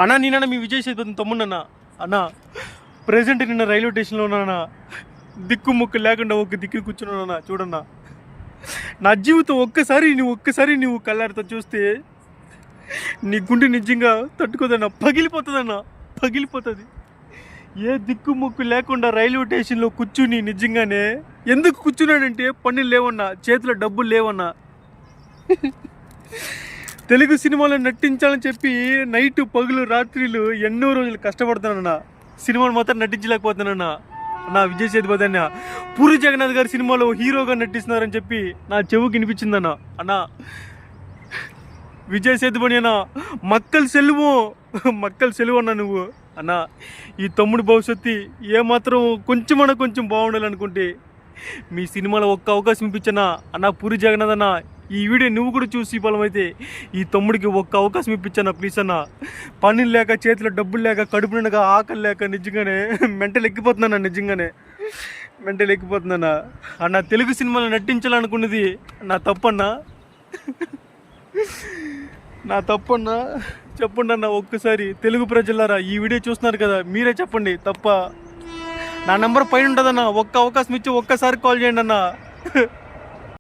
అన్నా నేనన్నా మీ విజయ్ సేతుపతి తమ్ముడన్నా. అన్నా ప్రజెంట్ నిన్న రైల్వే స్టేషన్లో ఉన్నానా, దిక్కు ముక్కు లేకుండా ఒక దిక్కుని కూర్చున్నానన్నా. చూడన్నా నా జీవితం ఒక్కసారి నువ్వు కళ్ళారితో చూస్తే నీ గుండె నిజంగా తట్టుకోదన్నా, పగిలిపోతుందన్నా, పగిలిపోతుంది. ఏ దిక్కు ముక్కు లేకుండా రైల్వే స్టేషన్లో కూర్చుని నిజంగానే ఎందుకు కూర్చున్నాడంటే పనులు లేవన్నా, చేతిలో డబ్బులు లేవన్నా. తెలుగు సినిమాలో నటించాలని చెప్పి నైట్ పగులు రాత్రిలు ఎన్నో రోజులు కష్టపడుతున్నానన్నా, సినిమాలు మాత్రం నటించలేకపోతున్నానన్నా. నా విజయ్ సేతుపతి అన్న పూరి జగన్నాథ్ గారి సినిమాలో హీరోగా నటిస్తున్నారని చెప్పి నా చెవుకి వినిపించిందన్న. అన్నా విజయ్ సేతుపతి అన్న మక్కలు సెలవు అన్నా నువ్వు. అన్నా ఈ తమ్ముడు భవిష్యత్తు ఏమాత్రం కొంచెం బాగుండాలనుకుంటే మీ సినిమాలో ఒక్క అవకాశం ఇప్పించన్నా. అన్న పూరి జగన్నాథ్ అన్న ఈ వీడియో నువ్వు కూడా చూసి ఫలమైతే ఈ తమ్ముడికి ఒక్క అవకాశం ఇప్పించన్నా ప్లీజ్ అన్న. పనులు లేక, చేతిలో డబ్బులు లేక, కడుపు నిండగా ఆకలి లేక నిజంగానే మెంటల్ ఎక్కిపోతున్నానా, నిజంగానే మెంటల్ ఎక్కిపోతున్నానా. అన్న తెలుగు సినిమాలో నటించాలనుకున్నది నా తప్పన్నా, నా తప్పన్నా. చెప్పండి అన్న ఒక్కసారి తెలుగు ప్రజలారా, ఈ వీడియో చూస్తున్నారు కదా, మీరే చెప్పండి తప్ప. నా నెంబర్ పైన ఉంటుందన్న, ఒక్క అవకాశం ఇచ్చి ఒక్కసారి కాల్ చేయండి అన్న.